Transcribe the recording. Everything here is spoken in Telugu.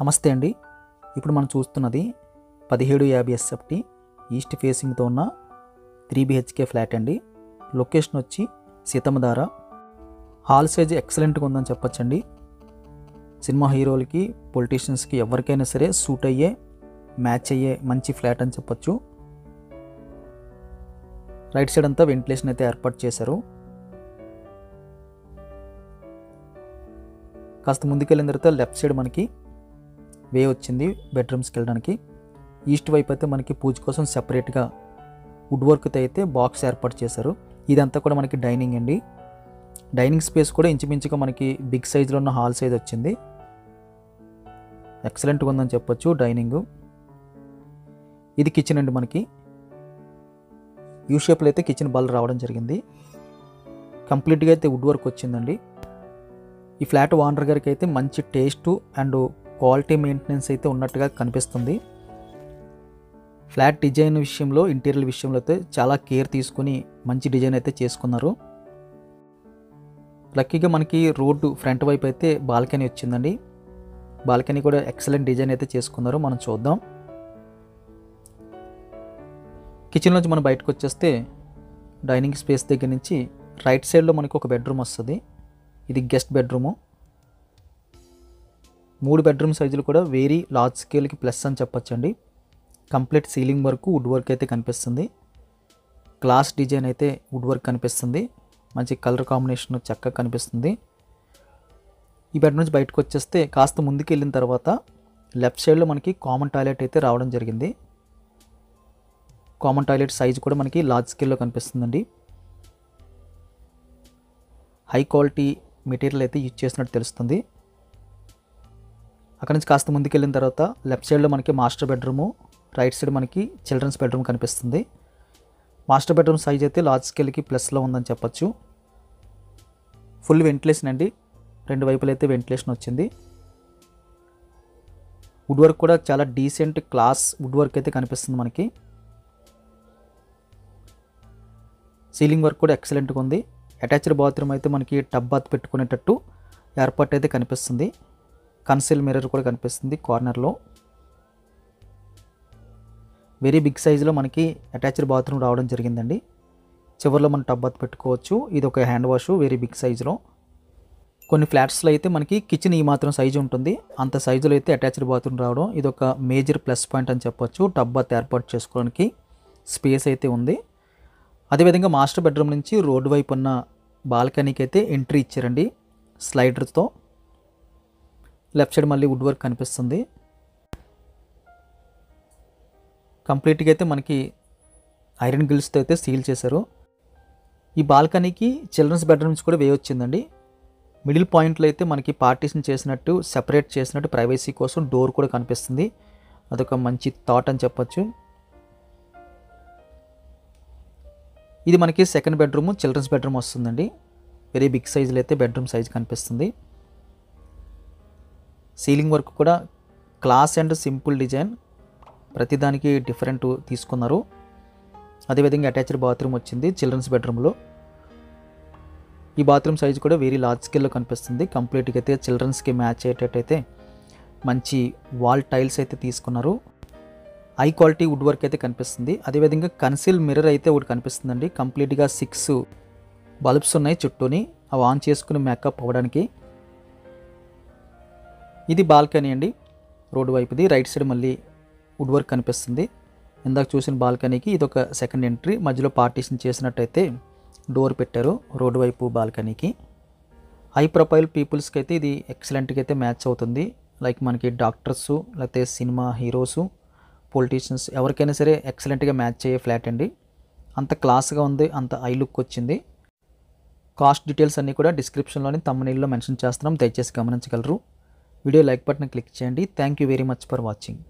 నమస్తే అండి. ఇప్పుడు మనం చూస్తున్నది 1750 ఎస్ఎఫ్టీ ఈస్ట్ ఫేసింగ్తో ఉన్న 3 BHK ఫ్లాట్ అండి. లొకేషన్ వచ్చి సీతమ్మధార. హాల్ సైజ్ ఎక్సలెంట్గా ఉందని చెప్పొచ్చండి. సినిమా హీరోలకి, పొలిటీషియన్స్కి ఎవరికైనా సరే సూట్ అయ్యే, మ్యాచ్ అయ్యే మంచి ఫ్లాట్ అని చెప్పొచ్చు. రైట్ సైడ్ అంతా వెంటిలేషన్ అయితే ఏర్పాటు చేశారు. కాస్త ముందుకెళ్ళిన తర్వాత లెఫ్ట్ సైడ్ మనకి వే వచ్చింది బెడ్రూమ్స్కి వెళ్ళడానికి. ఈస్ట్ వైపు అయితే మనకి పూజ కోసం సెపరేట్గా వుడ్ వర్క్తో అయితే బాక్స్ ఏర్పాటు చేశారు. ఇదంతా కూడా మనకి డైనింగ్ అండి. డైనింగ్ స్పేస్ కూడా ఇంచుమించుగా మనకి బిగ్ సైజులో ఉన్న హాల్ సైజ్ వచ్చింది. ఎక్సలెంట్గా ఉందని చెప్పొచ్చు డైనింగ్. ఇది కిచెన్ అండి. మనకి యూ షేప్లో అయితే కిచెన్ బల్ రావడం జరిగింది. కంప్లీట్గా అయితే వుడ్ వర్క్ వచ్చిందండి. ఈ ఫ్లాట్ ఓనర్ గారికి అయితే మంచి టేస్ట్ అండ్ క్వాలిటీ మెయింటెనెన్స్ అయితే ఉన్నట్టుగా కనిపిస్తుంది. ఫ్లాట్ డిజైన్ విషయంలో, ఇంటీరియర్ విషయంలో అయితే చాలా కేర్ తీసుకుని మంచి డిజైన్ అయితే చేసుకున్నారు. లక్కీగా మనకి రోడ్డు ఫ్రంట్ వైపు అయితే బాల్కనీ వచ్చిందండి. బాల్కనీ కూడా ఎక్సలెంట్ డిజైన్ అయితే చేసుకున్నారు. మనం చూద్దాం. కిచెన్ నుంచి మనం బయటకు వచ్చేస్తే డైనింగ్ స్పేస్ దగ్గర నుంచి రైట్ సైడ్లో మనకు ఒక బెడ్రూమ్ వస్తుంది. ఇది గెస్ట్ బెడ్రూము. 3 బెడ్రూమ్ సైజులు కూడా వెరీ లార్జ్ స్కేల్కి ప్లస్ అని చెప్పొచ్చండి. కంప్లీట్ సీలింగ్ వరకు వుడ్ వర్క్ అయితే కనిపిస్తుంది. గ్లాస్ డిజైన్ అయితే వుడ్ వర్క్ కనిపిస్తుంది. మంచి కలర్ కాంబినేషన్ చక్కగా కనిపిస్తుంది. ఈ బెడ్ నుంచి బయటకు వచ్చేస్తే కాస్త ముందుకు వెళ్ళిన తర్వాత లెఫ్ట్ సైడ్లో మనకి కామన్ టాయిలెట్ అయితే రావడం జరిగింది. కామన్ టాయిలెట్ సైజు కూడా మనకి లార్జ్ స్కేల్లో కనిపిస్తుందండి. హై క్వాలిటీ మెటీరియల్ అయితే యూజ్ చేసినట్టు తెలుస్తుంది. అక్కడ నుంచి కాస్త ముందుకు వెళ్ళిన తర్వాత లెఫ్ట్ సైడ్లో మనకి మాస్టర్ బెడ్రూము, రైట్ సైడ్ మనకి చిల్డ్రన్స్ బెడ్రూమ్ కనిపిస్తుంది. మాస్టర్ బెడ్రూమ్ సైజ్ అయితే లార్జ్ స్కేల్కి ప్లస్లో ఉందని చెప్పొచ్చు. ఫుల్ వెంటిలేషన్ అండి. 2 వైపులు అయితే వెంటిలేషన్ వచ్చింది. వుడ్ వర్క్ కూడా చాలా డీసెంట్ క్లాస్ వుడ్ వర్క్ అయితే కనిపిస్తుంది మనకి. సీలింగ్ వర్క్ కూడా ఎక్సలెంట్గా ఉంది. అటాచ్డ్ బాత్రూమ్ అయితే మనకి టబ్ బాత్ పెట్టుకునేటట్టు ఏర్పాటు అయితే కనిపిస్తుంది. కన్సిల్ మిర్రర్ కూడా కనిపిస్తుంది కార్నర్లో. వెరీ బిగ్ సైజులో మనకి అటాచ్డ్ బాత్రూమ్ రావడం జరిగిందండి. చివరిలో మనం టబ్ బాత్ పెట్టుకోవచ్చు. ఇది ఒక హ్యాండ్ వాష్ వెరీ బిగ్ సైజులో. కొన్ని ఫ్లాట్స్లో అయితే మనకి కిచెన్ ఈ మాత్రం సైజు ఉంటుంది. అంత సైజులో అయితే అటాచ్డ్ బాత్రూమ్ రావడం ఇది ఒక మేజర్ ప్లస్ పాయింట్ అని చెప్పొచ్చు. టబ్ బాత్ ఏర్పాటు చేసుకోవడానికి స్పేస్ అయితే ఉంది. అదేవిధంగా మాస్టర్ బెడ్రూమ్ నుంచి రోడ్డు వైపు ఉన్న బాల్కనీకి అయితే ఎంట్రీ ఇచ్చారండి స్లైడర్తో. లెఫ్ట్ సైడ్ మళ్ళీ వుడ్ వర్క్ కనిపిస్తుంది. కంప్లీట్గా అయితే మనకి ఐరన్ గ్రిల్స్తో అయితే సీల్ చేశారు. ఈ బాల్కనీకి చిల్డ్రన్స్ బెడ్రూమ్స్ కూడా వే వచ్చిందండి. మిడిల్ పాయింట్లో అయితే మనకి పార్టీషన్ చేసినట్టు, సెపరేట్ చేసినట్టు ప్రైవసీ కోసం డోర్ కూడా కనిపిస్తుంది. అదొక మంచి థాట్ అని చెప్పొచ్చు. ఇది మనకి సెకండ్ బెడ్రూమ్, చిల్డ్రన్స్ బెడ్రూమ్ వస్తుందండి. వెరీ బిగ్ సైజులో అయితే బెడ్రూమ్ సైజ్ కనిపిస్తుంది. సీలింగ్ వర్క్ కూడా క్లాస్ అండ్ సింపుల్ డిజైన్, ప్రతిదానికి డిఫరెంట్ తీసుకున్నారు. అదేవిధంగా అటాచ్డ్ బాత్రూమ్ వచ్చింది చిల్డ్రన్స్ బెడ్రూమ్లో. ఈ బాత్రూమ్ సైజ్ కూడా వెరీ లార్జ్ స్కేల్లో కనిపిస్తుంది. కంప్లీట్గా అయితే చిల్డ్రన్స్కి మ్యాచ్ అయ్యేటట్టయితే మంచి వాల్ టైల్స్ అయితే తీసుకున్నారు. హై క్వాలిటీ వుడ్ వర్క్ అయితే కనిపిస్తుంది. అదేవిధంగా కన్సిల్ మిర్రర్ అయితే ఒకటి కనిపిస్తుందండి. కంప్లీట్గా 6 బల్బ్స్ ఉన్నాయి చుట్టూని, అవి ఆన్ చేసుకుని మేకప్ అవ్వడానికి. ఇది బాల్కనీ అండి. రోడ్డు వైపుది. రైట్ సైడ్ మళ్ళీ వుడ్ వర్క్ కనిపిస్తుంది. ఇందాక చూసిన బాల్కనీకి ఇది ఒక సెకండ్ ఎంట్రీ. మధ్యలో పార్టీషన్ చేసినట్టయితే డోర్ పెట్టారు రోడ్డు వైపు బాల్కనీకి. హై ప్రొఫైల్ పీపుల్స్కి అయితే ఇది ఎక్సలెంట్గా అయితే మ్యాచ్ అవుతుంది. లైక్ మనకి డాక్టర్స్, లేకపోతే సినిమా హీరోసు, పొలిటీషియన్స్ ఎవరికైనా సరే ఎక్సలెంట్గా మ్యాచ్ అయ్యే ఫ్లాట్ అండి. అంత క్లాస్గా ఉంది, అంత ఐ లుక్ వచ్చింది. కాస్ట్ డీటెయిల్స్ అన్నీ కూడా డిస్క్రిప్షన్లోని థంబ్నెయిల్లో మెన్షన్ చేస్తున్నాం, దయచేసి గమనించగలరు. వీడియో లైక్ బటన్ క్లిక్ చేయండి. Thank you very much for watching.